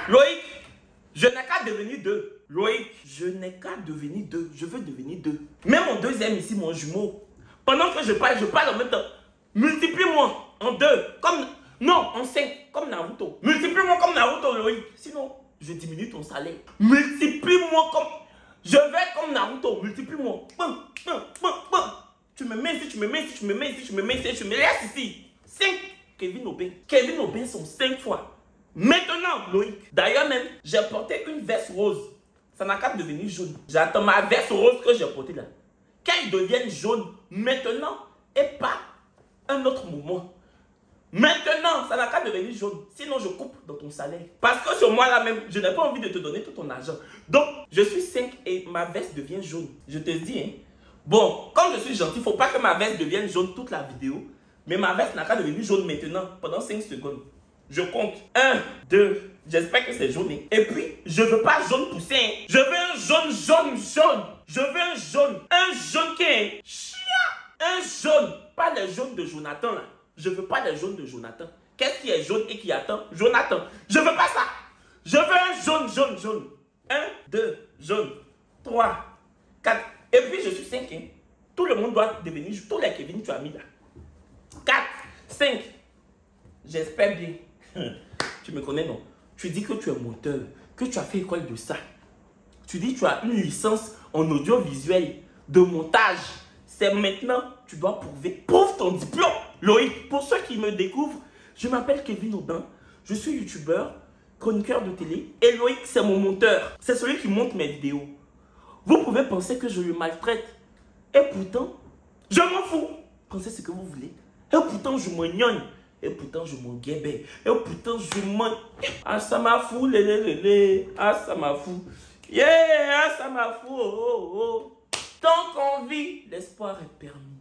Loïc, je n'ai qu'à devenir 2. Loïc, je n'ai qu'à devenir 2. Je veux devenir 2. Même mon deuxième ici, mon jumeau. Pendant que je parle en même temps. Multiplie-moi en 2. Comme... Non, en 5. Comme Naruto. Multiplie-moi comme Naruto, Loïc. Sinon, je diminue ton salaire. Multiplie-moi comme... Je vais être comme Naruto. Multiplie-moi. Tu me mets ici, tu me mets ici, tu me mets ici, tu me mets ici, tu me laisses ici. 5. Kevin Aubin. Kevin Aubin sont 5 fois. Maintenant, Loïc. D'ailleurs même, j'ai porté une veste rose. Ça n'a qu'à devenir jaune. J'attends ma veste rose que j'ai portée là. Qu'elle devienne jaune maintenant et pas un autre moment. Maintenant, ça n'a qu'à devenir jaune. Sinon, je coupe dans ton salaire. Parce que sur moi là même, je n'ai pas envie de te donner tout ton argent. Donc, je suis 5 et ma veste devient jaune. Je te dis, hein. Bon, comme je suis gentil, il ne faut pas que ma veste devienne jaune toute la vidéo. Mais ma veste n'a qu'à devenir jaune maintenant, pendant 5 secondes. Je compte. 1, 2, j'espère que c'est jaune. Et puis, je ne veux pas jaune poussé. Hein. Je veux un jaune. Je veux un jaune qui est chia. Un jaune. Pas le jaune de Jonathan là. Je ne veux pas le jaune de Jonathan. Qu'est-ce qui est jaune et qui attend? Jonathan. Je ne veux pas ça. Je veux un jaune. 1, 2, jaune. 3, 4. Et puis, je suis 5. Hein. Tout le monde doit devenir... Tous les Kevin, tu as mis là. 4, 5. J'espère bien. Tu me connais, non? Tu dis que tu es monteur, que tu as fait école de ça. Tu dis que tu as une licence en audiovisuel de montage. C'est maintenant, tu dois prouver. Prouve ton diplôme. Loïc, pour ceux qui me découvrent, je m'appelle Kevin Aubin. Je suis youtubeur, chroniqueur de télé. Et Loïc, c'est mon monteur. C'est celui qui monte mes vidéos. Vous pouvez penser que je le maltraite. Et pourtant, je m'en fous. Pensez ce que vous voulez. Et pourtant, je me gnonne. Et pourtant, je m'en guébais. Et pourtant, je m'en... Ah, ça m'a fou, Ah, ça m'a fou. Yeah, ah, ça m'a fou. Oh. Tant qu'on vit, l'espoir est permis.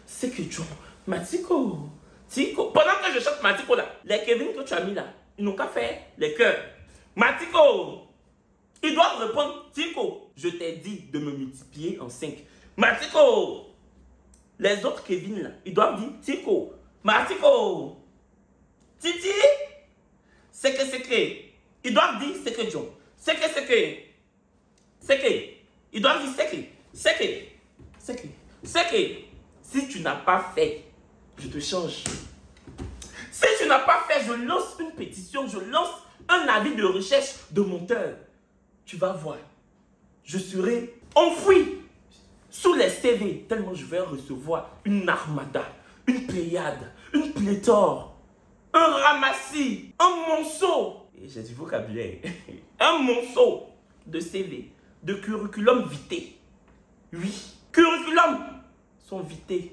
C'est que John, Matiko. Tiko. Pendant que je chante Matiko là, les Kevin que tu as mis là, ils n'ont qu'à faire les cœurs. Matiko. Ils doivent répondre, Tiko. Je t'ai dit de me multiplier en 5. Matiko. Les autres Kevin là, ils doivent dire Tiko, Matiko, Titi, c'est que. Ils doivent dire c'est que John. C'est que. Ils doivent dire c'est que. Si tu n'as pas fait, je te change. Si tu n'as pas fait, je lance une pétition, je lance un avis de recherche de monteur. Tu vas voir. Je serai enfoui sous les CV, tellement je vais recevoir une armada, une pléiade, une pléthore, un ramassis, un monceau. Et j'ai du vocabulaire. Un monceau de CV, de curriculum vitae. Oui, curriculum sont vitae.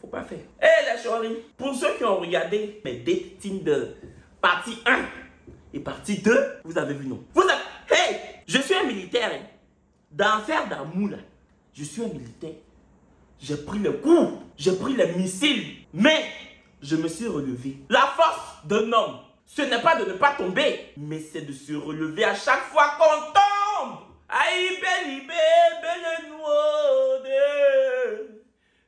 Faut pas faire. Eh les chéris, pour ceux qui ont regardé mes dates Tinder, partie 1 et partie 2, vous avez vu non? Vous avez... Hey, je suis un militaire. Hein. D'enfer d'amour là. Je suis un militaire. J'ai pris le coup, j'ai pris les missiles, mais je me suis relevé. La force d'un homme, ce n'est pas de ne pas tomber, mais c'est de se relever à chaque fois qu'on tombe. Aïe, belle, belle,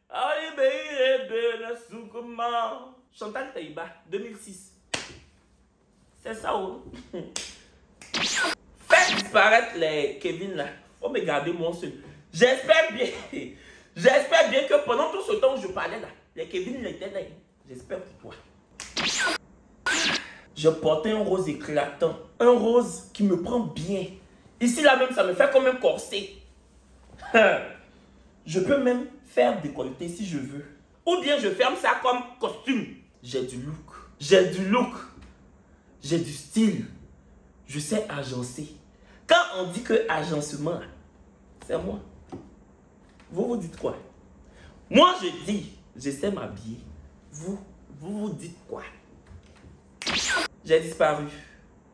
aïe, belle, soukouman. Chantal Taïba, 2006. C'est ça, oh. Faites disparaître les Kevin là. Faut me garder moi seul. J'espère bien que pendant tout ce temps où je parlais là, les Kevin étaient là. J'espère pour toi. Je portais un rose éclatant. Un rose qui me prend bien. Ici là même, ça me fait comme un corset. Je peux même faire décolleté si je veux. Ou bien je ferme ça comme costume. J'ai du look. J'ai du style. Je sais agencer. Quand on dit que agencement, c'est moi. Vous dites quoi? Moi, je dis, je sais m'habiller. Vous dites quoi? J'ai disparu.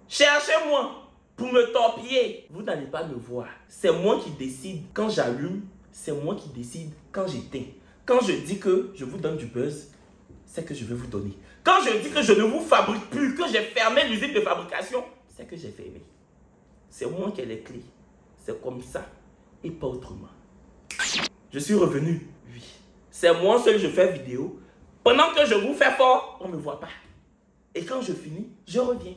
Cherchez-moi pour me torpiller. Vous n'allez pas me voir. C'est moi qui décide quand j'allume. C'est moi qui décide quand j'éteins. Quand je dis que je vous donne du buzz, c'est que je vais vous donner. Quand je dis que je ne vous fabrique plus, que j'ai fermé l'usine de fabrication, c'est que j'ai fermé. C'est moi qui ai les clés. C'est comme ça et pas autrement. Je suis revenu, oui. C'est moi seul je fais vidéo. Pendant que je vous fais fort, on ne me voit pas. Et quand je finis, je reviens.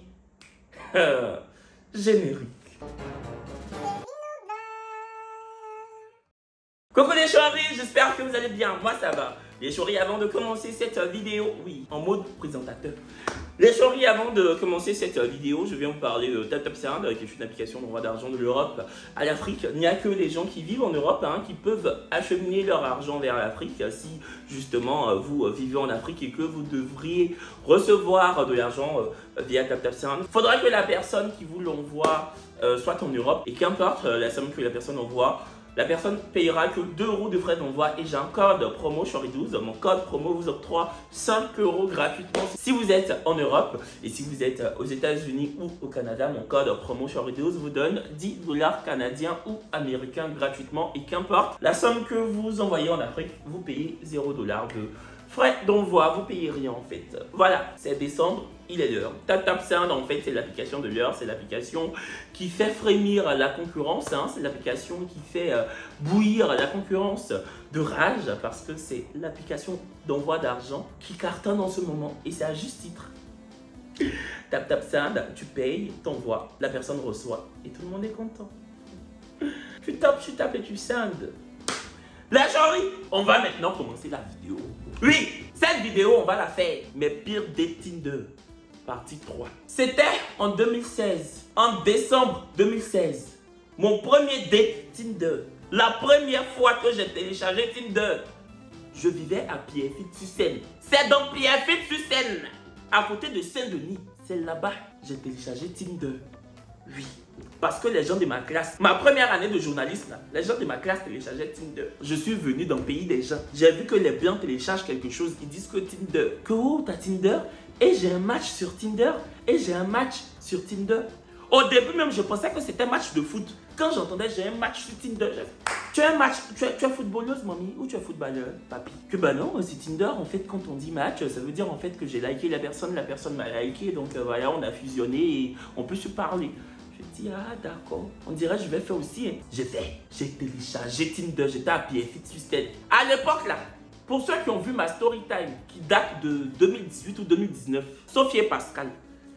Générique. Coucou les choris, j'espère que vous allez bien. Moi ça va. Les choris, avant de commencer cette vidéo, oui, en mode présentateur. Les choris, avant de commencer cette vidéo, je viens vous parler de TapTapSend, qui est une application d'envoi d'argent de l'Europe à l'Afrique. Il n'y a que les gens qui vivent en Europe qui peuvent acheminer leur argent vers l'Afrique. Si justement vous vivez en Afrique et que vous devriez recevoir de l'argent via TapTapSend, il faudra que la personne qui vous l'envoie soit en Europe, et qu'importe la somme que la personne envoie, la personne payera que 2 € de frais d'envoi, et j'ai un code promo Choris12. Mon code promo vous octroie 5 € gratuitement si vous êtes en Europe. Et si vous êtes aux États-Unis ou au Canada, mon code promo Choris12 vous donne 10 $ canadiens ou américains gratuitement. Et qu'importe la somme que vous envoyez en Afrique, vous payez 0 $ de frais d'envoi, vous payez rien en fait. Voilà, c'est décembre, il est l'heure. TapTapSend en fait c'est l'application de l'heure, c'est l'application qui fait frémir la concurrence, c'est l'application qui fait bouillir la concurrence de rage, parce que c'est l'application d'envoi d'argent qui cartonne en ce moment, et c'est à juste titre. TapTapSend, tu payes, t'envoies, la personne reçoit et tout le monde est content. Tu tapes et tu sendes. La chérie, on va maintenant commencer la vidéo. Oui, cette vidéo, on va la faire. Mes pires dates Tinder, partie 3. C'était en 2016, en décembre 2016. Mon premier date Tinder. La première fois que j'ai téléchargé Tinder, je vivais à Pierrefitte-sur-Seine. C'est dans Pierrefitte-sur-Seine, à côté de Saint-Denis. C'est là-bas que j'ai téléchargé Tinder. Oui. Parce que les gens de ma classe, ma première année de journalisme, les gens de ma classe téléchargeaient Tinder. Je suis venu dans le pays des gens. J'ai vu que les blancs téléchargent quelque chose. Ils disent que Tinder. Que oh, t'as Tinder? Et j'ai un match sur Tinder. Et j'ai un match sur Tinder. Au début même, je pensais que c'était un match de foot. Quand j'entendais j'ai un match sur Tinder, tu as un match, tu es footballeuse, mamie, ou tu es footballeur, papi? Que bah non, c'est Tinder. En fait, quand on dit match, ça veut dire en fait que j'ai liké la personne m'a liké. Donc voilà, on a fusionné et on peut se parler. Je dis, ah d'accord, on dirait je vais faire aussi. J'ai téléchargé Tinder, j'étais à Pierrefitte-sur-Seine. À l'époque là, pour ceux qui ont vu ma story time qui date de 2018 ou 2019, Sophie et Pascal,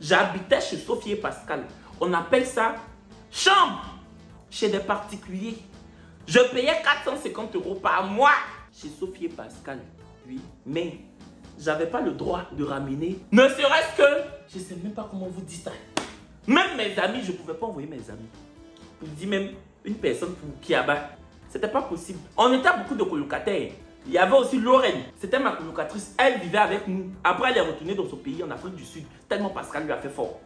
j'habitais chez Sophie et Pascal. On appelle ça chambre chez des particuliers. Je payais 450 € par mois chez Sophie et Pascal. Oui, mais j'avais pas le droit de ramener, ne serait-ce que, je sais même pas comment vous dire ça. Même mes amis, je ne pouvais pas envoyer mes amis. Je vous dis même une personne pour Kiaba. C'était pas possible. On était beaucoup de colocataires. Il y avait aussi Lorraine. C'était ma colocatrice. Elle vivait avec nous. Après, elle est retournée dans son pays en Afrique du Sud. Tellement Pascal lui a fait fort.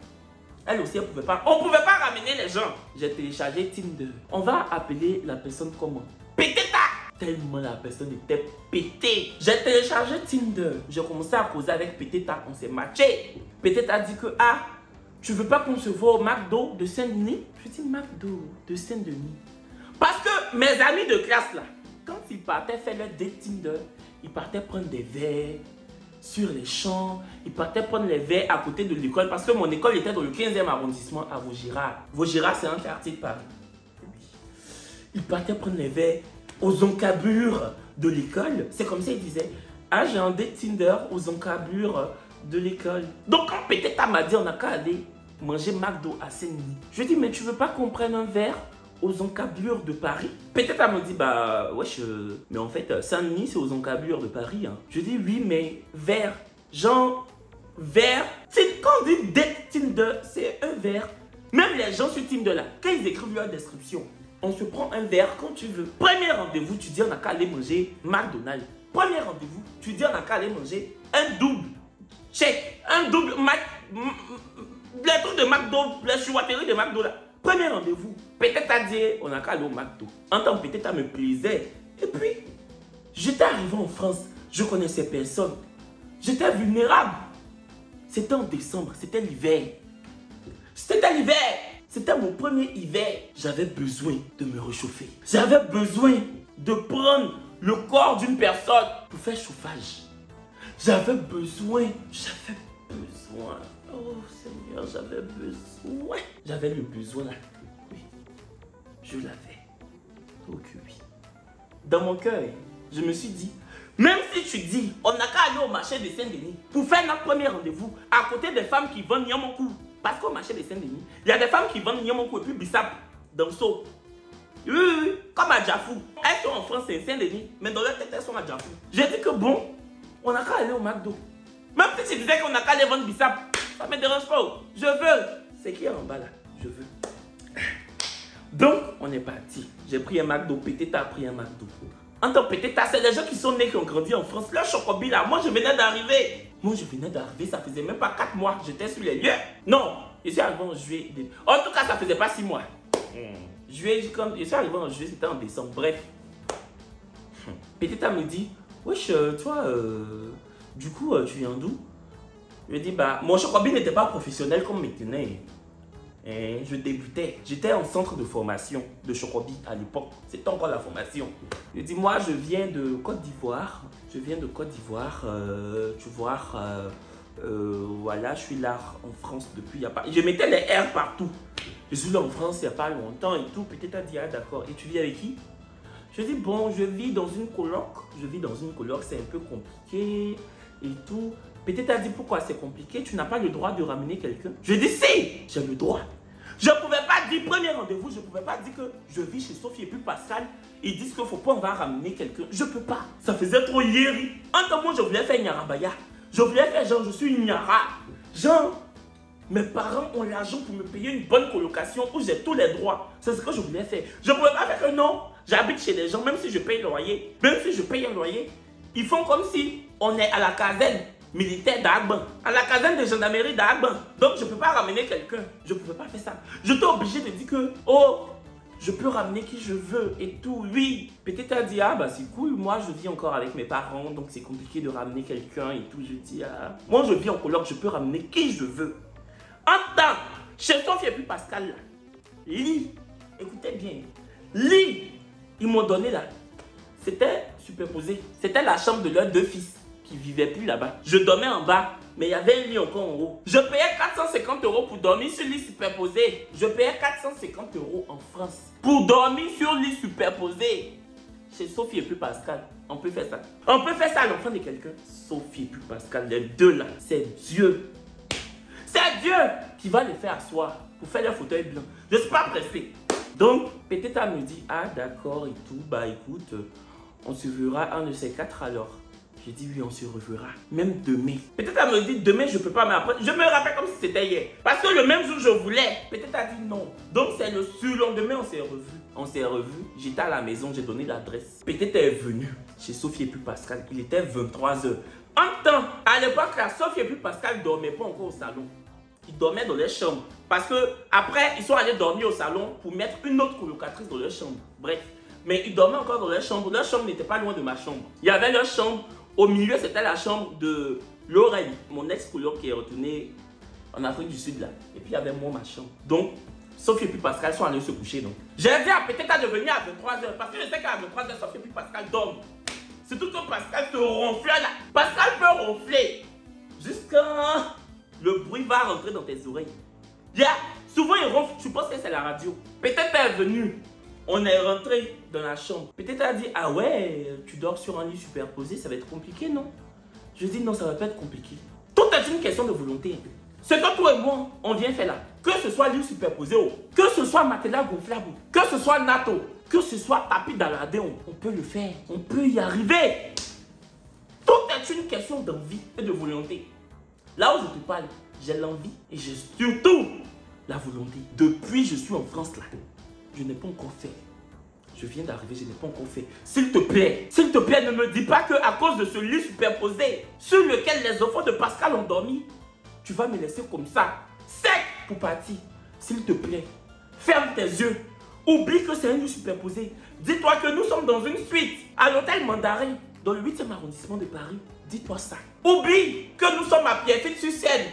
Elle aussi, elle pouvait pas. On ne pouvait pas ramener les gens. J'ai téléchargé Tinder. On va appeler la personne comment? Pététa! Tellement la personne était pétée. J'ai téléchargé Tinder. J'ai commencé à causer avec Pététa. On s'est matché. Pététa a dit que tu veux pas qu'on se voit au McDo de Saint-Denis? Je dis McDo de Saint-Denis. Parce que mes amis de classe là, quand ils partaient faire leur date Tinder, ils partaient prendre des verres sur les champs, ils partaient prendre les verres à côté de l'école, parce que mon école était dans le 15e arrondissement à Vaugirard. Vaugirard, c'est un quartier de Paris. Ils partaient prendre les verres aux encablures de l'école. C'est comme ça ils disaient, ah j'ai un date Tinder aux encablures de l'école. Donc quand Pététa m'a dit on n'a qu'à aller manger McDo à Saint-Denis, je dis mais tu veux pas qu'on prenne un verre aux encablures de Paris? Pététa me dit bah wesh, mais en fait Saint-Denis c'est aux encablures de Paris. Je dis oui mais verre, genre verre. Quand on dit date Tinder, c'est un verre. Même les gens sur Tinder là, quand ils écrivent leur description, on se prend un verre quand tu veux. Premier rendez-vous, tu dis on n'a qu'à aller manger McDonald's. Premier rendez-vous, tu dis on n'a qu'à aller manger un double check, un double Mac, les trucs de McDo, les chouatteries de McDo là. Premier rendez-vous, peut-être à dire on a qu'à aller au McDo. En tant que peut-être à me plaisait. Et puis, j'étais arrivé en France, je connaissais personne. J'étais vulnérable. C'était en décembre, c'était l'hiver. C'était l'hiver. C'était mon premier hiver. J'avais besoin de me réchauffer. J'avais besoin de prendre le corps d'une personne pour faire chauffage. J'avais besoin. Oh Seigneur, j'avais besoin. J'avais le besoin là. Oui, je l'avais. Ok, oui. Dans mon cœur, je me suis dit, Même si tu dis, on n'a qu'à aller au marché de Saint-Denis pour faire notre premier rendez-vous à côté des femmes qui vendent Niamokou. Parce qu'au marché de Saint-Denis, il y a des femmes qui vendent Niamokou et puis Bissap dans le seau. Oui, comme à Jafou. Elles sont en France, c'est Saint-Denis, mais dans leur tête, elles sont à Jafou. J'ai dit que bon, on n'a qu'à aller au McDo. Même si tu disais qu'on n'a qu'à aller vendre Bissap, ça ne me dérange pas. Je veux. C'est qui est en bas là? Je veux. Donc, on est parti. J'ai pris un McDo, Pététa a pris un McDo. En tant que Pététa, c'est les gens qui sont nés, qui ont grandi en France. Le chocobi là, moi je venais d'arriver. Ça faisait même pas 4 mois. J'étais sur les lieux. Non, je suis arrivé en juillet. En tout cas, ça faisait pas 6 mois. Juillet, quand je suis arrivé en juillet, c'était en décembre. Bref. Pététa me dit, wesh, toi, du coup, tu viens d'où? Je lui dis, bah, mon chocobi n'était pas professionnel comme maintenant. Je débutais. J'étais en centre de formation de Chocobi à l'époque. C'était encore la formation. Je dis, moi, je viens de Côte d'Ivoire. Tu vois, voilà, je suis là en France depuis il n'y a pas... Je mettais les R partout. Je suis là en France il n'y a pas longtemps et tout. Peut-être à dire, ah, d'accord. Et tu vis avec qui? Je dis, bon, je vis dans une coloc. C'est un peu compliqué et tout. Peut-être à dit, pourquoi c'est compliqué? Tu n'as pas le droit de ramener quelqu'un? Je dis, si, j'ai le droit. Je ne pouvais pas dire, premier rendez-vous, je ne pouvais pas dire que je vis chez Sophie et puis Pascal. Ils disent qu'il ne faut pas, on va ramener quelqu'un. Je ne peux pas. Ça faisait trop yéri. En tant que moi, je voulais faire Nyarabaya. Je voulais faire genre, je suis Nyara. Genre, mes parents ont l'argent pour me payer une bonne colocation où j'ai tous les droits. C'est ce que je voulais faire. Je ne pouvais pas faire que non. J'habite chez les gens, même si je paye le loyer. Même si je paye un loyer, ils font comme si on est à la caserne militaire d'Agban, à la caserne de gendarmerie d'Agban. Donc je ne peux pas ramener quelqu'un. Je ne pouvais pas faire ça. J'étais obligé de dire que, oh, je peux ramener qui je veux et tout. Oui, peut-être à dire, ah bah c'est cool, moi je vis encore avec mes parents, donc c'est compliqué de ramener quelqu'un et tout. Je dis, ah, moi je vis en coloc, je peux ramener qui je veux. En temps, chez Sophie et puis Pascal, là, lit, écoutez bien, lit, ils m'ont donné là, c'était superposé. C'était la chambre de leurs 2 fils qui ne vivaient plus là-bas. Je dormais en bas, mais il y avait un lit encore en haut. Je payais 450 € pour dormir sur lit superposé. Je payais 450 € en France pour dormir sur lit superposé. Chez Sophie et puis Pascal, on peut faire ça. On peut faire ça à l'enfant de quelqu'un. Sophie et puis Pascal, les deux là, c'est Dieu. C'est Dieu qui va les faire asseoir pour faire leur fauteuil blanc. Je ne suis pas pressé. Donc, peut-être elle me dit, ah d'accord et tout, bah écoute, on se verra un de ces 4 alors. J'ai dit oui, on se reverra. Même demain. Peut-être elle me dit demain, je peux pas, mais après, je me rappelle comme si c'était hier. Parce que le même jour, je voulais. Peut-être elle dit non. Donc, c'est le surlendemain, on s'est revus. On s'est revus. J'étais à la maison, j'ai donné l'adresse. Peut-être elle est venue chez Sophie et puis Pascal. Il était 23 h. En temps, à l'époque, là, Sophie et puis Pascal ne dormaient pas encore au salon. Ils dormaient dans les chambres. Parce que après, ils sont allés dormir au salon pour mettre une autre colocatrice dans leur chambre. Bref. Mais ils dormaient encore dans leur chambre. Leur chambre n'était pas loin de ma chambre. Il y avait leur chambre. Au milieu, c'était la chambre de Lorraine, mon ex-coloc qui est retourné en Afrique du Sud là. Et puis il y avait moi, ma chambre. Donc, Sophie et puis Pascal sont allés se coucher donc. J'ai dit à peut-être de venir à 23 h parce que je sais qu'à 23 h, Sophie et puis Pascal dorment. Surtout que Pascal se ronfle là. Pascal peut ronfler jusqu'à le bruit va rentrer dans tes oreilles. Yeah. Souvent il ronfle, je pense que c'est la radio. Peut-être elle est venue. On est rentré dans la chambre. Peut-être elle a dit, ah ouais, tu dors sur un lit superposé, ça va être compliqué, non? Je dis, non, ça va pas être compliqué. Tout est une question de volonté. Ce que toi et moi, on vient faire là, que ce soit lit superposé, que ce soit matelas gonflable, que ce soit natto, que ce soit tapis d'aladin, on peut le faire. On peut y arriver. Tout est une question d'envie et de volonté. Là où je te parle, j'ai l'envie et j'ai surtout la volonté. Depuis je suis en France là, je n'ai pas encore fait. Je viens d'arriver, je n'ai pas encore fait. S'il te plaît, ne me dis pas qu'à cause de ce lit superposé sur lequel les enfants de Pascal ont dormi, tu vas me laisser comme ça, sec pour partir. S'il te plaît, ferme tes yeux. Oublie que c'est un lit superposé. Dis-toi que nous sommes dans une suite à l'hôtel Mandarin, dans le 8e arrondissement de Paris. Dis-toi ça. Oublie que nous sommes à Pierrefitte-sur-Seine,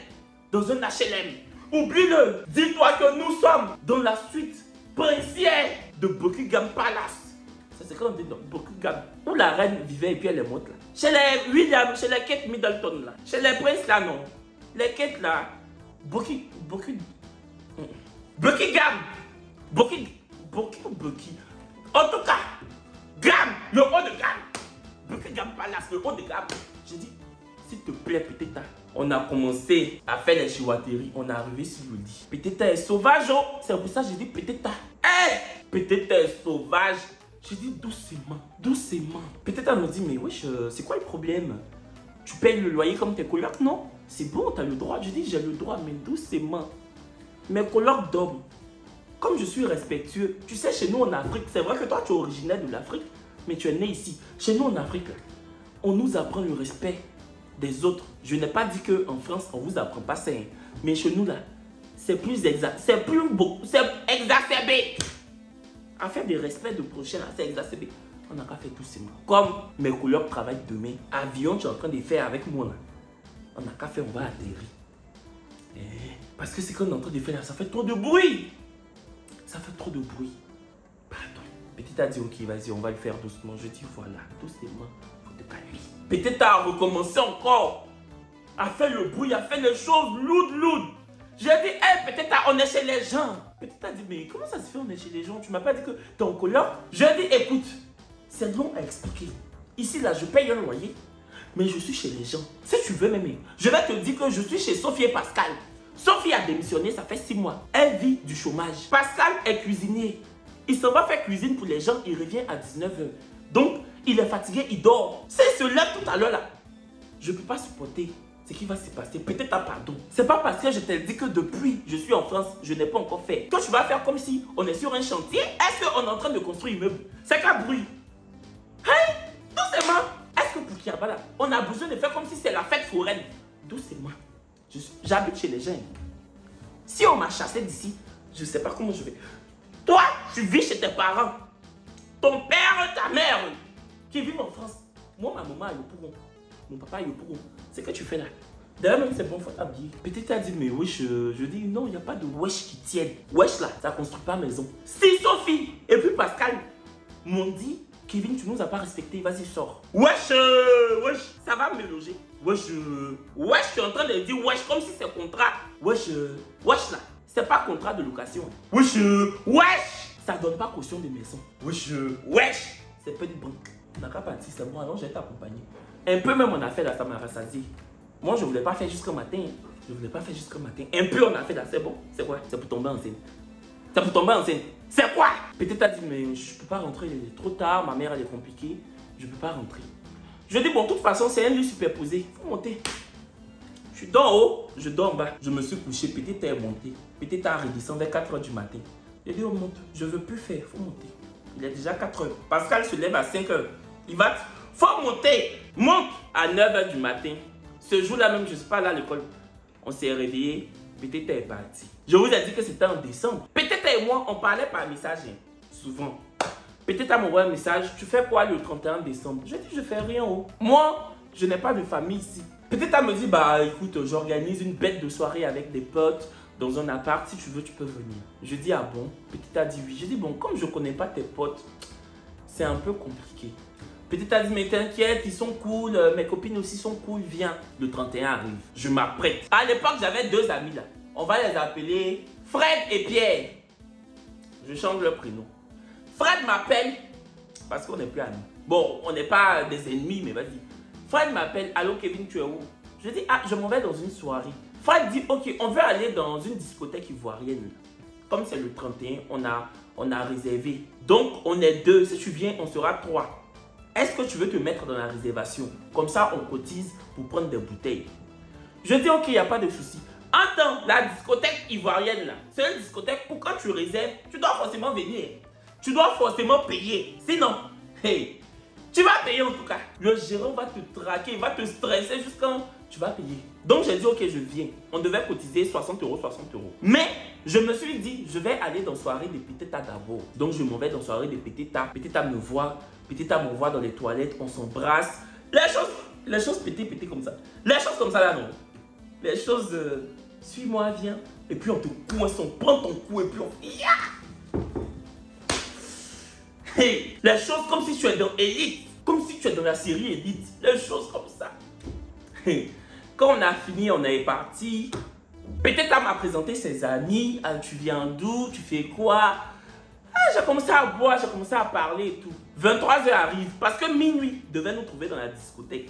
dans un HLM. Oublie-le. Dis-toi que nous sommes dans la suite princière de Buckingham Palace. C'est ce qu'on dit dans Buckingham. Où la reine vivait et puis elle est morte là. Chez les William, chez les Kate Middleton là. Chez les princes là non. Les Kate là. Buckingham. En tout cas, gamme, le haut de gamme. Bouquet gamme palace, le haut de gamme. J'ai dit, s'il te plaît, Pététa. On a commencé à faire les chouatteries. On est arrivé sur le lit. Pététa est sauvage, oh. C'est pour ça que j'ai dit Pététa. Hé, Pététa est sauvage. J'ai dit doucement, doucement. Pététa me dit, mais wesh, c'est quoi le problème? Tu payes le loyer comme tes colocs, non? C'est bon, t'as le droit. Je dis, j'ai le droit, mais doucement. Mes colocs dorment. Comme je suis respectueux, tu sais, chez nous en Afrique, c'est vrai que toi, tu es originaire de l'Afrique, mais tu es né ici. Chez nous en Afrique, on nous apprend le respect des autres. Je n'ai pas dit qu'en France, on ne vous apprend pas ça. Hein. Mais chez nous, là, c'est plus exact. C'est plus beau. C'est exacerbé. En fait, de respect de prochain, c'est exacerbé. On n'a qu'à faire doucement. Comme mes colocs travaillent demain, avion, tu es en train de faire avec moi, là. On n'a qu'à faire, on va atterrir. Parce que c'est qu'on est en train de faire là, ça fait trop de bruit. Ça fait trop de bruit. Pardon. Petit a dit, ok, vas-y, on va le faire doucement. Je dis, voilà, doucement, faut te calmer. Petit a recommencé encore. A fait le bruit, a fait les choses lourdes. J'ai dit, hey, Petit a, on est chez les gens. Petit a dit, mais comment ça se fait, on est chez les gens? Tu m'as pas dit que t'es en coloc? Je dis, écoute, c'est long à expliquer. Ici, là, je paye un loyer, mais je suis chez les gens. Si tu veux même, je vais te dire que je suis chez Sophie et Pascal. Sophie a démissionné, ça fait 6 mois. Elle vit du chômage. Pascal est cuisinier. Il s'en va faire cuisine pour les gens, il revient à 19 h. Donc, il est fatigué, il dort. S'il se lève tout à l'heure là, je ne peux pas supporter ce qui va se passer. Peut-être un pardon. C'est pas parce que je t'ai dit que depuis je suis en France, je n'ai pas encore fait. Que tu vas faire comme si on est sur un chantier. Est-ce qu'on est en train de construire un immeuble? C'est qu'un bruit. Hey, doucement. Est-ce que pour Kiaba là, on a besoin de faire comme si c'est la fête foraine? Doucement. J'habite chez les gens. Si on m'a chassé d'ici, je ne sais pas comment je vais. Toi, tu vis chez tes parents. Ton père, ta mère, qui vivent en France. Moi, ma maman a le pouron. Mon papa a le pouron. C'est que tu fais là. D'ailleurs, même c'est bon, faut t'habiller. Peut-être t'as dit, mais wesh, je dis non, il n'y a pas de wesh qui tienne. Wesh là, ça ne construit pas maison. Si Sophie et puis Pascal m'ont dit, Kevin, tu nous as pas respecté, vas-y, sors. Wesh, ça va me loger. Wesh, je suis en train de dire wesh comme si c'est contrat. Wesh là, c'est pas contrat de location. Wesh, ça donne pas caution de maison. Wesh, c'est pas de banque. On n'a qu'à partir, c'est bon, alors je vais t'accompagner. Un peu même on a fait là, ça m'a rassasié. Moi, je voulais pas faire jusqu'au matin. Un peu on a fait là, c'est bon. C'est quoi? C'est pour tomber enceinte. C'est quoi? Peut-être t'as dit, mais je peux pas rentrer, il est trop tard, ma mère elle est compliquée. Je peux pas rentrer. Je dis, bon, de toute façon, c'est un lit superposé. Faut monter. Je dors en haut, je dors en bas. Je me suis couché, peut-être est monté. Peut-être à redescendre vers 4 h du matin. J'ai dit, on monte. Je veux plus faire, faut monter. Il est déjà 4 h. Pascal se lève à 5 h. Il va, faut monter. Monte à 9 h du matin. Ce jour-là même, je ne suis pas là à l'école. On s'est réveillé. Peut-être est parti. Je vous ai dit que c'était en décembre. Peut-être et moi, on parlait par message. Souvent. Peut-être à m'envoyer un message. Tu fais quoi le 31 décembre? Je dis, je fais rien. Oh. Moi, je n'ai pas de famille ici. Peut-être à me dire, bah écoute, j'organise une bête de soirée avec des potes dans un appart. Si tu veux, tu peux venir. Je dis, ah bon? Peut-être a dit oui. Je dis, bon, comme je ne connais pas tes potes, c'est un peu compliqué. Peut-être a dit, mais t'inquiète, ils sont cool, mes copines aussi sont cool, viens. Le 31 arrive, je m'apprête. À l'époque, j'avais 2 amis là. On va les appeler Fred et Pierre. Je change leur prénom. Fred m'appelle, parce qu'on n'est plus amis. Bon, on n'est pas des ennemis, mais vas-y. Fred m'appelle, allô Kevin, tu es où? Je dis, ah, je m'en vais dans une soirée. Fred dit, ok, on veut aller dans une discothèque ivoirienne. Comme c'est le 31, on a réservé. Donc, on est 2, si tu viens, on sera 3. Est-ce que tu veux te mettre dans la réservation? Comme ça, on cotise pour prendre des bouteilles. Je dis, ok, il n'y a pas de souci. Entends, la discothèque ivoirienne, là, c'est une discothèque où quand tu réserves, tu dois forcément venir. Tu dois forcément payer. Sinon, hey, tu vas payer en tout cas. Le gérant va te traquer, il va te stresser jusqu'à tu vas payer. Donc, j'ai dit, ok, je viens. On devait cotiser 60 €, 60 €. Mais, je me suis dit, je vais aller dans la soirée de Pététa d'abord. Donc, je m'en vais dans la soirée de Pététa. Pététa me voit. Pététa me voit dans les toilettes. On s'embrasse. Les choses pété comme ça. Les choses comme ça là, non. Les choses, suis-moi, viens. Et puis, on te coince, on prend ton cou et puis on... Yeah! Hey, les choses comme si tu es dans Elite. Comme si tu es dans la série Elite. Les choses comme ça. Hey. Quand on a fini, on est parti. Pététa m'a présenté ses amis. Ah, tu viens d'où? Tu fais quoi? Ah, j'ai commencé à boire, j'ai commencé à parler et tout. 23h arrive, parce que minuit devait nous trouver dans la discothèque.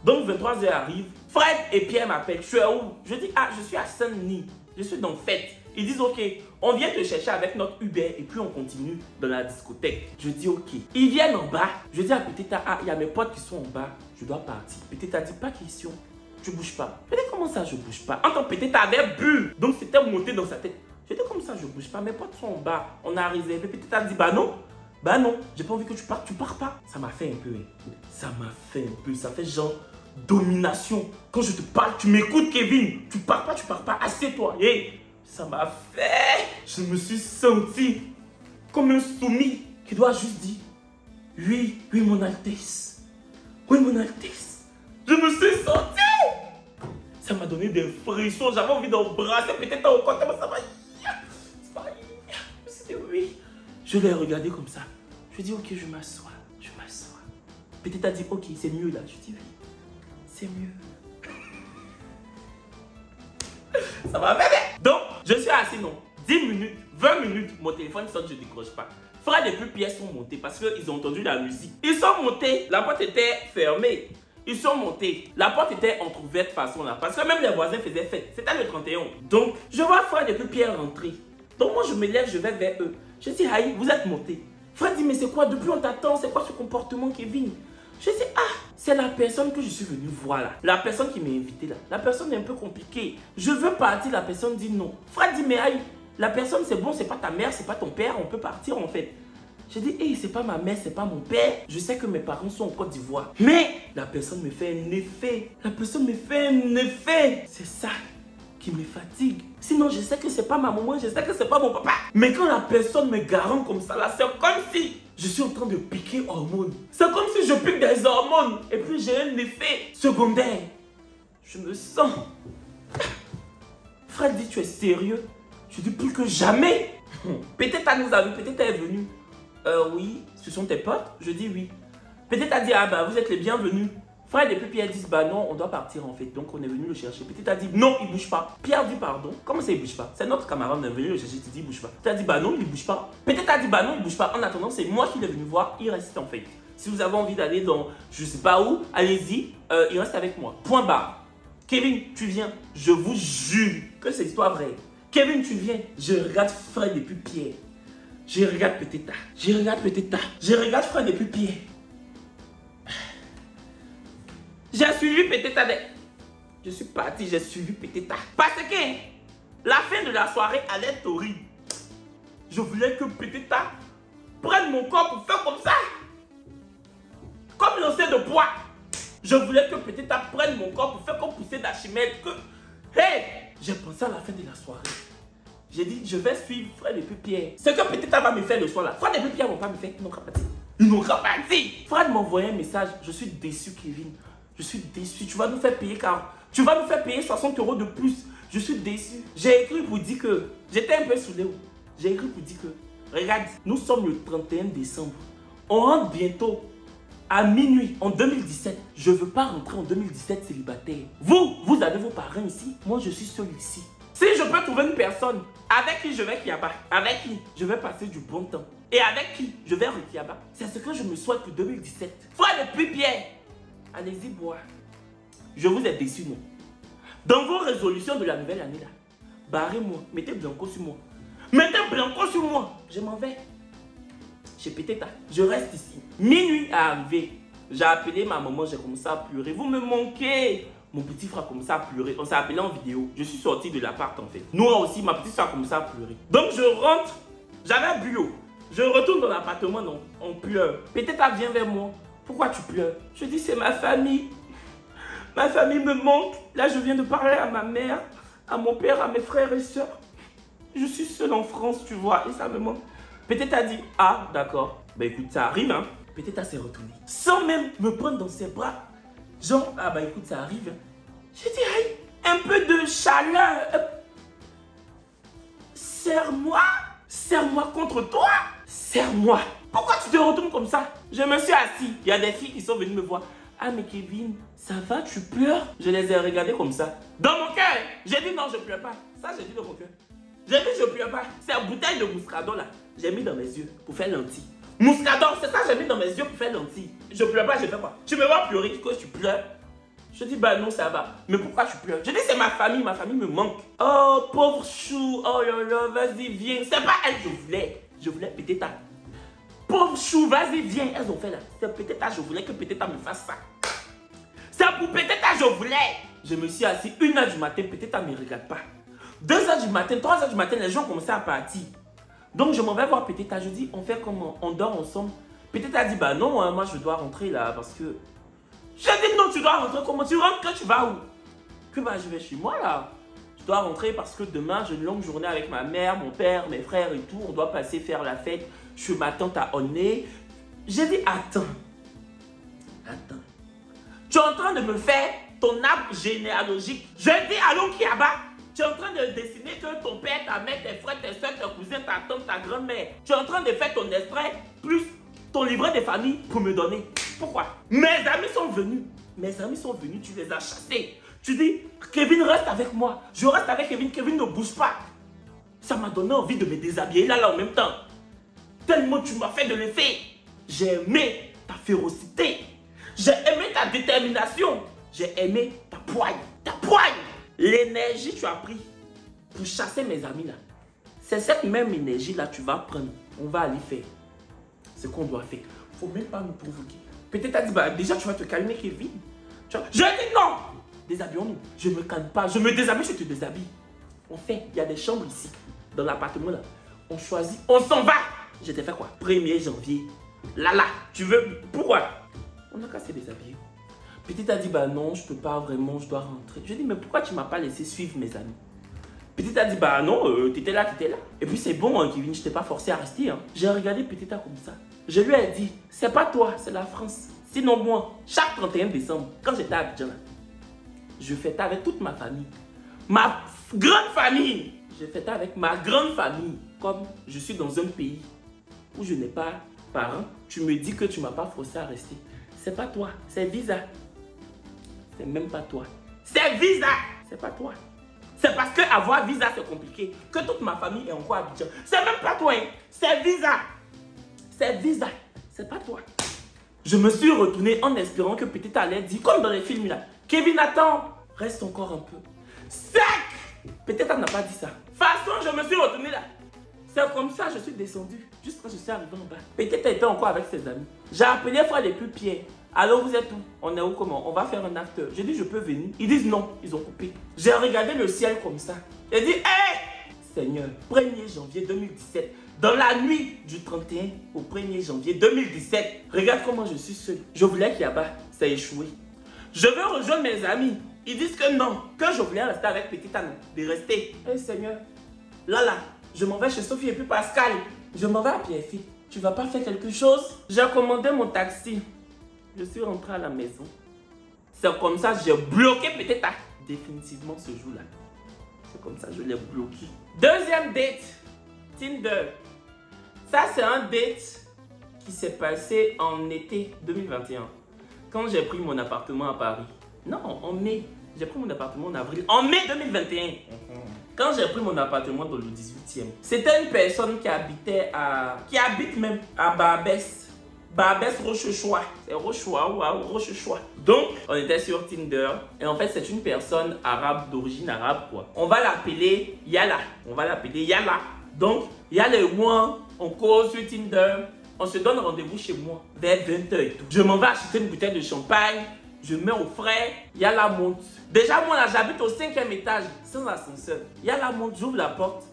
Donc 23h arrive, Fred et Pierre m'appellent. Je suis à où? Je dis, ah, je suis à Saint-Denis. Je suis dans Fête. Ils disent, ok, on vient te chercher avec notre Uber et puis on continue dans la discothèque. Je dis, ok. Ils viennent en bas. Je dis à Petita, ah, il y a mes potes qui sont en bas. Je dois partir. Petita dit, pas question. Tu bouges pas. Je dis, comment ça, je bouge pas? Entre Petita avait bu. Donc c'était monté dans sa tête. Je dis, comme ça, je bouge pas. Mes potes sont en bas. On a réservé. Petita dit, bah non. Bah non, j'ai pas envie que tu partes. Tu pars pas. Ça m'a fait un peu. Ça m'a fait un peu. Ça fait genre domination. Quand je te parle, tu m'écoutes, Kevin. Tu pars pas, assieds-toi. Hey, ça m'a fait. Je me suis senti comme un soumis qui doit juste dire oui, oui, mon Altesse. Oui, mon Altesse. Je me suis senti. Ça m'a donné des frissons. J'avais envie d'embrasser peut-être au côté, mais ça m'a. C'était oui. Je l'ai regardé comme ça. Je dis ok, je m'assois. Je m'assois. Peut-être a dit ok, c'est mieux là. Je dis oui. C'est mieux. Ça va faire. Donc, je suis assis, non. 10 minutes, 20 minutes, mon téléphone sonne, je ne décroche pas. Fred et puis Pierre sont montés parce qu'ils ont entendu la musique. Ils sont montés, la porte était fermée. Ils sont montés, la porte était entrouverte de façon là. Parce que même les voisins faisaient fête. C'était le 31. Donc, je vois Fred et puis Pierre rentrer. Donc, moi, je me lève, je vais vers eux. Je dis, Haï, vous êtes montés. Fred dit, mais c'est quoi? Depuis on t'attend, c'est quoi ce comportement, Kevin? Je dis, ah, c'est la personne que je suis venu voir là. La personne qui m'a invité là. La personne est un peu compliquée. Je veux partir, la personne dit non. Fred dit, mais aïe, la personne c'est bon, c'est pas ta mère, c'est pas ton père, on peut partir en fait. Je dis, hey, c'est pas ma mère, c'est pas mon père. Je sais que mes parents sont en Côte d'Ivoire. Mais la personne me fait un effet. La personne me fait un effet. C'est ça qui me fatigue. Sinon, je sais que c'est pas ma maman, je sais que c'est pas mon papa. Mais quand la personne me garant comme ça là, c'est comme si je suis en train de piquer hormones. C'est comme si je pique des hormones et puis j'ai un effet secondaire. Je me sens. Fred dit, tu es sérieux? Je dis, plus que jamais. Peut-être elle nous a vu, peut-être elle est venue. Oui, ce sont tes potes? Je dis oui. Peut-être elle dit, ah bah vous êtes les bienvenus. Fred et puis Pierre disent, bah non, on doit partir en fait. Donc on est venu le chercher. Peut-être elle dit, non, il bouge pas. Pierre dit, pardon. Comment ça, il bouge pas? C'est notre camarade, on est venu le chercher, tu dis, il bouge pas. Peut-être elle dit, bah non, il bouge pas. Peut-être elle dit, bah non, il bouge pas. En attendant, c'est moi qui l'ai venu voir, il reste en fait. Si vous avez envie d'aller dans je sais pas où, allez-y, il reste avec moi. Point barre. Kevin, tu viens. Je vous jure que c'est histoire vraie. Kevin, tu viens. Je regarde Fred et puis Pierre. Je regarde Petita. Je regarde Petita. Je regarde Fred et puis Pierre. J'ai suivi Petita. Je suis parti, j'ai suivi Petita. Parce que la fin de la soirée allait être horrible. Je voulais que Petita prenne mon corps pour faire comme ça. Comme lancer de poids. Je voulais que Petita prenne mon corps pour faire comme pousser d'Archimède. Hey! J'ai pensé à la fin de la soirée. J'ai dit, je vais suivre Fred et puis Pierre. Ce que Petita va me faire le soir là. Fred et puis Pierre vont pas me faire. Ils n'ont pas dit. Ils n'ont pas dit. Fred m'a envoyé un message. Je suis déçu, Kevin. Je suis déçu. Tu vas nous faire payer car tu vas nous faire payer 60 € de plus. Je suis déçu. J'ai écrit pour dire que j'étais un peu saoulé. J'ai écrit pour dire que regarde, nous sommes le 31 décembre. On rentre bientôt à minuit en 2017. Je ne veux pas rentrer en 2017 célibataire. Vous avez vos parents ici. Moi, je suis seul ici. Si je peux trouver une personne avec qui je vais Kiaba, avec qui je vais passer du bon temps et avec qui je vais Kiaba, c'est ce que je me souhaite pour 2017. Fred et puis Pierre, allez-y boire. Je vous ai déçu, non? Dans vos résolutions de la nouvelle année là, barrez-moi, mettez Blanco sur moi. Mettez Blanco sur moi. Je m'en vais. J'ai pété ta. Je reste ici. Minuit est arrivé. J'ai appelé ma maman, j'ai commencé à pleurer. Vous me manquez. Mon petit frère a commencé à pleurer. On s'est appelé en vidéo. Je suis sorti de l'appart en fait. Nous aussi, ma petite soeur a commencé à pleurer. Donc je rentre. J'avais bu. Je retourne dans l'appartement, non. On pleure. Peut-être elle vient vers moi. Pourquoi tu pleures? Je dis, c'est ma famille. Ma famille me manque. Là, je viens de parler à ma mère, à mon père, à mes frères et soeurs. Je suis seule en France, tu vois, et ça me manque. Peut-être elle dit, ah, d'accord. Ben écoute, ça arrive, hein. Peut-être elle s'est retournée. Sans même me prendre dans ses bras. Genre, ah bah écoute, ça arrive. J'ai dit, aïe, un peu de chaleur. Serre-moi. Serre-moi contre toi. Serre-moi. Pourquoi tu te retournes comme ça? Je me suis assis. Il y a des filles qui sont venues me voir. Ah mais Kevin, ça va, tu pleures? Je les ai regardées comme ça. Dans mon cœur, j'ai dit non, je pleure pas. Ça, j'ai dit dans mon cœur. J'ai dit je pleure pas. C'est une bouteille de Mouskadon là. J'ai mis dans mes yeux pour faire lentille. Mouscador, c'est ça que j'ai mis dans mes yeux pour faire lentilles. Je pleure pas, je fais quoi? Tu me vois pleurer, du coup tu pleures? Je dis bah non, ça va. Mais pourquoi tu pleures? Je dis c'est ma famille me manque. Oh pauvre chou, oh là là, vas-y viens. C'est pas elle que je voulais Pététa. Pauvre chou, vas-y viens. Elles ont fait là. C'est Pététa, je voulais que Pététa me fasse ça. C'est pour Pététa, je voulais. Je me suis assis 1h du matin, Pététa ne me regarde pas. 2h du matin, 3h du matin, les gens commençaient à partir. Donc je m'en vais voir Pététa, je dis on fait comment? On dort ensemble. Pététa a dit bah non, hein, moi je dois rentrer là parce que... Je dis non, tu dois rentrer comment? Tu rentres quand tu vas où? Que bah je vais chez moi là. Je dois rentrer parce que demain j'ai une longue journée avec ma mère, mon père, mes frères et tout. On doit passer faire la fête chez ma tante à Oné. J'ai dit attends. Tu es en train de me faire ton arbre généalogique. Je dis allons Kiaba. Tu es en train de dessiner que ton père, ta mère, tes frères, tes soeurs, tes cousins, ta tante, ta grand-mère. Tu es en train de faire ton extrait plus ton livret de famille pour me donner. Pourquoi? Mes amis sont venus. Mes amis sont venus, tu les as chassés. Tu dis, Kevin reste avec moi. Je reste avec Kevin, Kevin ne bouge pas. Ça m'a donné envie de me déshabiller là en même temps. Tellement tu m'as fait de l'effet. J'ai aimé ta férocité. J'ai aimé ta détermination. J'ai aimé ta poigne. Ta poigne. L'énergie que tu as pris pour chasser mes amis là. C'est cette même énergie là que tu vas prendre. On va aller faire ce qu'on doit faire. Faut même pas nous provoquer. Peut-être t'as dit, bah déjà tu vas te calmer Kevin. Je dis non. Déshabillons-nous. Je ne me calme pas. Je me déshabille, je te déshabille. On fait, il y a des chambres ici. Dans l'appartement là. On choisit, on s'en va. Je t'ai fait quoi? 1er janvier. Là, tu veux... Pourquoi? On a qu'à se déshabiller. Petit a dit, bah non, je peux pas vraiment, je dois rentrer. Je dis, mais pourquoi tu m'as pas laissé suivre mes amis? Petit a dit, bah non, t'étais là. Et puis c'est bon, hein, Kevin, je t'ai pas forcé à rester. Hein. J'ai regardé Petit comme ça. Je lui ai dit, c'est pas toi, c'est la France. Sinon moi, chaque 31 décembre, quand j'étais à Abidjan, je fêtais avec toute ma famille. Ma grande famille. Je fêtais avec ma grande famille. Comme je suis dans un pays où je n'ai pas parents, tu me dis que tu m'as pas forcé à rester. C'est pas toi, c'est Visa. C'est même pas toi. C'est Visa. C'est pas toi. C'est parce que avoir Visa c'est compliqué que toute ma famille est encore à Abidjan. C'est même pas toi, hein. C'est Visa. C'est Visa. C'est pas toi. Je me suis retourné en espérant que Petit allait dire, comme dans les films là, Kevin, attends, reste encore un peu. Sec. Peut-être elle n'a pas dit ça. De toute façon, je me suis retourné là. C'est comme ça que je suis descendu. Juste quand je suis arrivé en bas. Peut-être elle était encore avec ses amis. J'ai appelé frère les plus Pierre. Alors vous êtes où? On est où comment? On va faire un after. J'ai dit je peux venir. Ils disent non, ils ont coupé. J'ai regardé le ciel comme ça. J'ai dit hé Seigneur, 1er janvier 2017. Dans la nuit du 31 au 1er janvier 2017. Regarde comment je suis seul. Je voulais qu'il y a bas. Ça a échoué. Je veux rejoindre mes amis. Ils disent que non. Que je voulais rester avec Petite Anne. De rester. Hé Seigneur. Là. Je m'en vais chez Sophie et puis Pascal. Je m'en vais à Pierre-Fille. Tu vas pas faire quelque chose? J'ai commandé mon taxi. Je suis rentré à la maison. C'est comme ça que j'ai bloqué peut-être définitivement ce jour-là. C'est comme ça que je l'ai bloqué. Deuxième date. Tinder. Ça, c'est un date qui s'est passé en été 2021. Quand j'ai pris mon appartement à Paris. Non, en mai. J'ai pris mon appartement en avril. En mai 2021. Quand j'ai pris mon appartement dans le 18e. C'était une personne qui habitait à... Qui habite même à Barbès. Barbès Rochechouart. C'est Rochechouart ou Rochechouart. Donc, on était sur Tinder. Et en fait, c'est une personne arabe, d'origine arabe quoi. On va l'appeler Yala. Donc, Yala et moi, on cause sur Tinder. On se donne rendez-vous chez moi vers 20h et tout. Je m'en vais acheter une bouteille de champagne. Je mets au frais, Yala monte. Déjà, moi là, j'habite au 5e étage, sans ascenseur. Yala monte, j'ouvre la porte.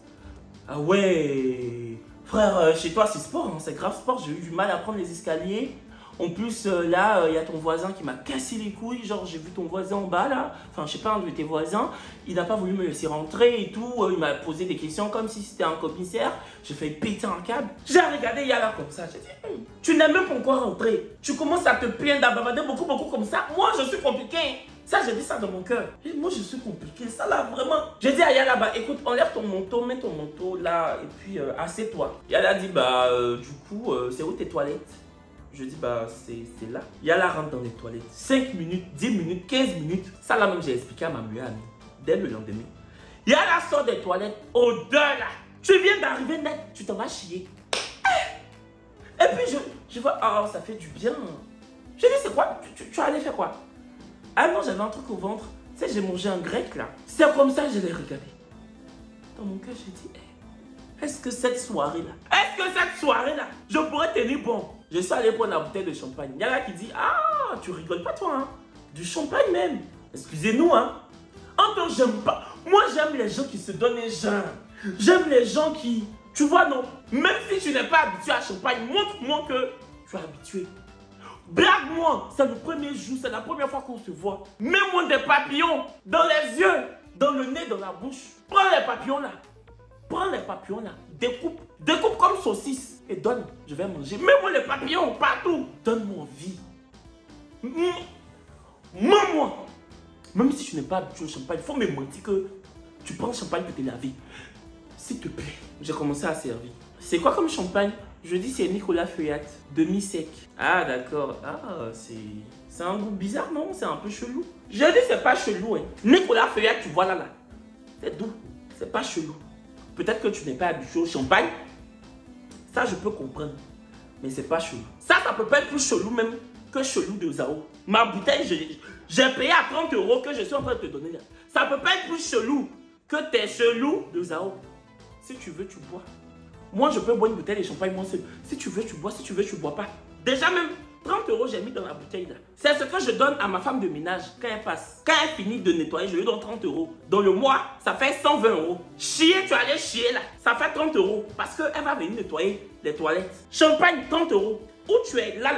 Ah ouais, frère, chez toi c'est sport, hein, c'est grave sport. J'ai eu du mal à prendre les escaliers. En plus, là, il y a ton voisin qui m'a cassé les couilles. Genre, j'ai vu ton voisin en bas là. Enfin, je sais pas, un de tes voisins. Il n'a pas voulu me laisser rentrer et tout. Il m'a posé des questions comme si c'était un commissaire. J'ai failli péter un câble. J'ai regardé Yala comme ça. J'ai dit, tu n'es même pas encore rentré. Tu commences à te plaindre, à bavarder beaucoup comme ça. Moi, je suis compliqué. Ça, j'ai dit ça dans mon cœur. Moi, je suis compliqué. Ça là, vraiment. J'ai dit à Yala, bah écoute, enlève ton manteau, mets ton manteau là. Et puis, assieds-toi. Yala dit, bah, du coup, c'est où tes toilettes? Je dis, bah, c'est là. Yala rentre dans les toilettes. 5 minutes, 10 minutes, 15 minutes. Ça, là, même, j'ai expliqué à ma meilleure amie. Dès le lendemain. Yala sort des toilettes. Odeur, là. Tu viens d'arriver net. Tu t'en vas chier. Et Et puis je vois, oh, ça fait du bien. Je dis, c'est quoi? Tu allais faire quoi? Ah non, j'avais un truc au ventre. Tu sais, j'ai mangé un grec là. C'est comme ça que je l'ai regardé. Dans mon cœur, j'ai dit, hey, est-ce que cette soirée-là, je pourrais tenir bon? Je suis allé prendre la bouteille de champagne. Il y a là qui dit, ah, tu rigoles pas toi, hein? Du champagne même. Excusez-nous, hein? Encore, j'aime pas. Moi, j'aime les gens qui se donnent les gens. J'aime les gens qui, tu vois, non? Même si tu n'es pas habitué à champagne, montre-moi que tu es habitué. Blague-moi, c'est le premier jour, c'est la première fois qu'on se voit. Mets-moi des papillons dans les yeux, dans le nez, dans la bouche. Prends les papillons là. Prends les papillons là. Découpe comme saucisse. Et donne, je vais manger. Mets-moi les papillons partout. Donne-moi envie. Mens-moi. Même si tu n'es pas habitué au champagne, il faut me mentir que tu prends le champagne pour te laver. S'il te plaît. J'ai commencé à servir. C'est quoi comme champagne? Je dis c'est Nicolas Feuillatte, demi-sec. Ah d'accord, ah c'est un goût bizarre non? C'est un peu chelou. Je dis c'est pas chelou hein. Nicolas Feuillatte tu vois là. C'est doux, c'est pas chelou. Peut-être que tu n'es pas habitué au champagne. Ça je peux comprendre. Mais c'est pas chelou. Ça peut pas être plus chelou même que chelou de Zao. Ma bouteille j'ai payé à 30 € que je suis en train de te donner là. Ça peut pas être plus chelou que tes chelous de Zao. Si tu veux tu bois. Moi, je peux boire une bouteille de champagne moi seul. Si tu veux, tu bois. Si tu veux, tu bois pas. Déjà même, 30 € j'ai mis dans la bouteille là. C'est ce que je donne à ma femme de ménage quand elle passe. Quand elle finit de nettoyer, je lui donne 30 €. Dans le mois, ça fait 120 €. Chier, tu allais chier là. Ça fait 30 €. Parce qu'elle va venir nettoyer les toilettes. Champagne, 30 €. Où tu es là.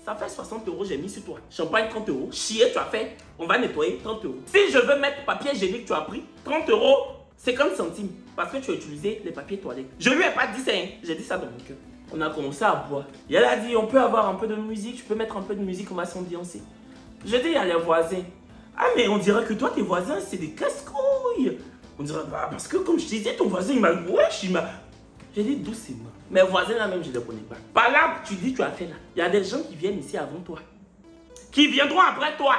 Ça fait 60 € j'ai mis sur toi. Champagne, 30 €. Chier, tu as fait. On va nettoyer 30 €. Si je veux mettre papier hygiénique, tu as pris 30 €. 50 centimes parce que tu as utilisé les papiers toilettes. Je lui ai pas dit ça, hein. J'ai dit ça dans mon cœur. On a commencé à boire. Et elle a dit, on peut avoir un peu de musique, je peux mettre un peu de musique, on va s'ambiancer. Je dis, il y a les voisins. Ah mais on dirait que toi, tes voisins, c'est des casse-couilles. On dirait, bah, parce que comme je te disais, ton voisin, il m'a... Wesh, il m'a... J'ai dit, doucement. Mes voisins là même, je ne les connais pas. Par là, tu dis, tu as fait là. Il y a des gens qui viennent ici avant toi. Qui viendront après toi.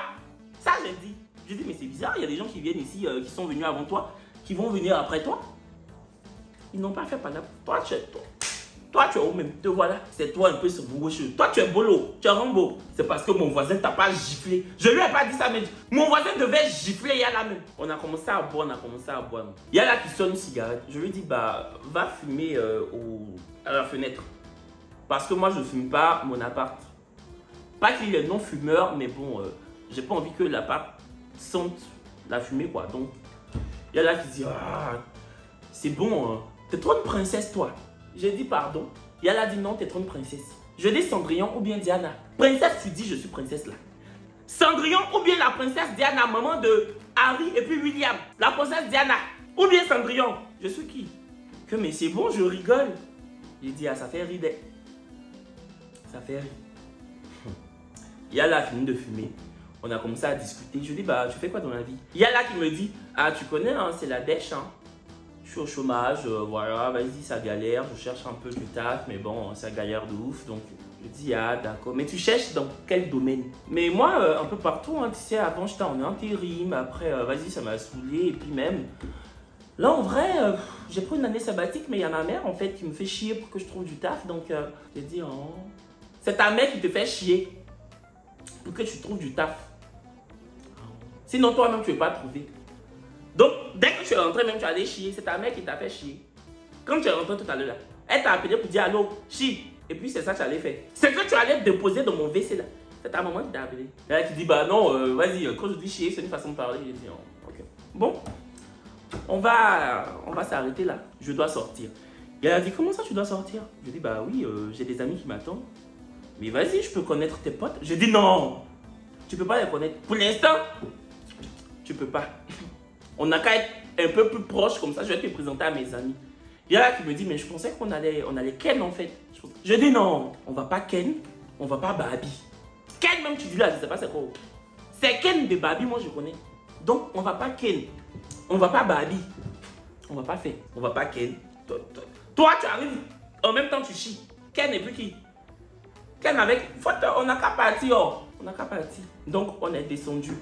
Ça, j'ai dit. Je dis, mais c'est bizarre, il y a des gens qui viennent ici, qui sont venus avant toi. Qui vont venir après toi. Ils n'ont pas fait par là. Toi, tu es au même. Te voilà. C'est toi un peu ce boucheux. Toi, tu es bolo. Tu es Rambo. C'est parce que mon voisin t'a pas giflé. Je lui ai pas dit ça, mais mon voisin devait gifler. Il y a là même. On a commencé à boire. Il y a là qui sonne une cigarette. Je lui dis, bah, va fumer à la fenêtre. Parce que moi, je ne fume pas mon appart. Pas qu'il est non-fumeur, mais bon, j'ai pas envie que l'appart sente la fumée, quoi. Donc, il y a là qui dit, ah, c'est bon, hein. T'es trop une princesse, toi. J'ai dit pardon. Il y a là dit non, t'es trop une princesse. Je dis Cendrillon ou bien Diana. Princesse, tu dis je suis princesse là. Cendrillon ou bien la princesse Diana, maman de Harry et puis William. La princesse Diana ou bien Cendrillon. Je suis qui? Que mais c'est bon, je rigole. J'ai dit, ah, ça fait rire. Ça fait rire. Il y a là fini de fumer. On a commencé à discuter. Je dis, bah, tu fais quoi dans la vie? Il y a là qui me dit, ah, tu connais, hein, c'est la dèche, hein. Je suis au chômage, voilà, vas-y, ça galère. Je cherche un peu du taf, mais bon, ça galère de ouf. Donc, je dis, ah, d'accord. Mais tu cherches dans quel domaine? Mais moi, un peu partout, hein, tu sais, avant, j'étais en intérim. Après, vas-y, ça m'a saoulé. Et puis même, là, en vrai, j'ai pris une année sabbatique, mais il y a ma mère, en fait, qui me fait chier pour que je trouve du taf. Donc, j'ai dit, oh, c'est ta mère qui te fait chier pour que tu trouves du taf. Sinon, toi-même, tu ne veux pas trouver. Donc, dès que tu es rentré, même tu allais chier, c'est ta mère qui t'a fait chier. Quand tu es rentré tout à l'heure, elle t'a appelé pour dire allô, chie. Et puis, c'est ça que tu allais faire. C'est que tu allais déposer dans mon WC là. C'est ta maman qui t'a appelé. Et elle qui dit, bah non, vas-y, quand je dis chier, c'est une façon de parler. J'ai dit, oh, ok. Bon, on va s'arrêter là. Je dois sortir. Et elle a dit, comment ça tu dois sortir? Je dis, bah oui, j'ai des amis qui m'attendent. Mais vas-y, je peux connaître tes potes. Je dis, non, tu peux pas les connaître. Pour l'instant, tu peux pas. On n'a qu'à être un peu plus proche, comme ça je vais te présenter à mes amis. Il y a là qui me dit, mais je pensais qu'on allait ken en fait. Je dis non, on va pas ken, on va pas babi. Ken même tu dis là, je sais pas c'est quoi. C'est ken de babi, moi je connais. Donc on va pas ken, on va pas babi. On va pas faire, on va pas ken. Toi tu arrives, en même temps tu chies. Ken et puis qui? Ken avec, on n'a qu'à partir, oh. On n'a qu'à partir. Donc on est descendu.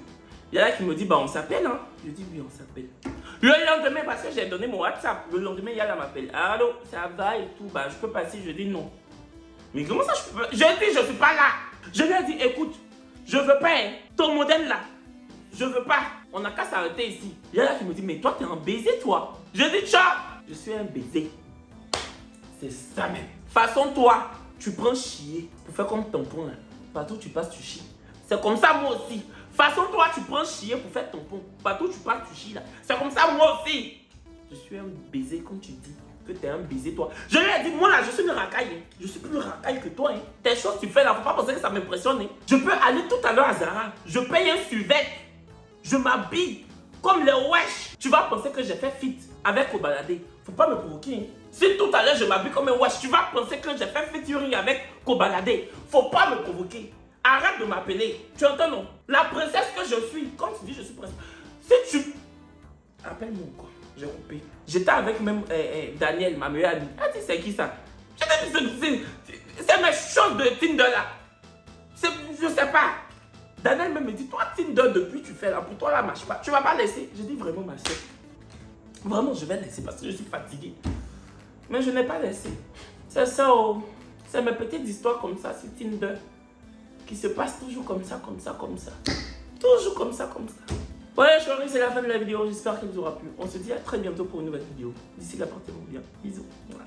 Il y a là qui me dit, bah on s'appelle, hein. Je dis, oui, on s'appelle. Le lendemain, parce que j'ai donné mon WhatsApp, le lendemain, il y a là m'appelle. Allô, ça va et tout, bah je peux passer, je dis non. Mais comment ça, je peux pas? Je dis, je suis pas là. Je lui ai dit, écoute, je veux pas, hein, ton modèle là. Je veux pas. On n'a qu'à s'arrêter ici. Il y a là qui me dit, mais toi, t'es un baiser, toi. Je dis, ciao. Je suis un baiser. C'est ça même. Façon, toi, tu prends chier pour faire comme tampon là. Partout où tu passes, tu chies. C'est comme ça, moi aussi. Façon, toi, tu prends chier pour faire tampon. Partout où tu passes, tu chies là. C'est comme ça, moi aussi. Je suis un baiser, comme tu dis. Que t'es un baiser, toi. Je lui ai dit, moi là, je suis une racaille. Hein. Je suis plus racaille que toi. Hein. Tes choses tu fais là, faut pas penser que ça m'impressionne. Hein. Je peux aller tout à l'heure à Zara. Je paye un survêt. Je m'habille comme les wesh. Tu vas penser que j'ai fait fit avec Kobalade. Faut pas me provoquer. Hein. Si tout à l'heure je m'habille comme un wesh, tu vas penser que j'ai fait featuring avec Kobalade. Faut pas me provoquer. Arrête de m'appeler. Tu entends non? La princesse que je suis. Comme tu dis, je suis princesse. Si tu... Appelle-moi quoi. J'ai coupé. J'étais avec même Daniel, ma meilleure amie. Elle dit, c'est qui ça? J'ai dit, c'est mes choses de Tinder là. Je sais pas. Daniel même me dit, toi Tinder depuis tu fais là, pour toi là marche pas. Tu vas pas laisser. Je dis vraiment ma soeur. Vraiment je vais laisser parce que je suis fatiguée. Mais je n'ai pas laissé. C'est ça, oh. C'est mes petites histoires comme ça sur Tinder. Qui se passent toujours comme ça, comme ça, comme ça. Toujours comme ça, comme ça. Ouais, chérie, c'est la fin de la vidéo. J'espère qu'elle vous aura plu. On se dit à très bientôt pour une nouvelle vidéo. D'ici là, portez-vous bien. Bisous. Voilà.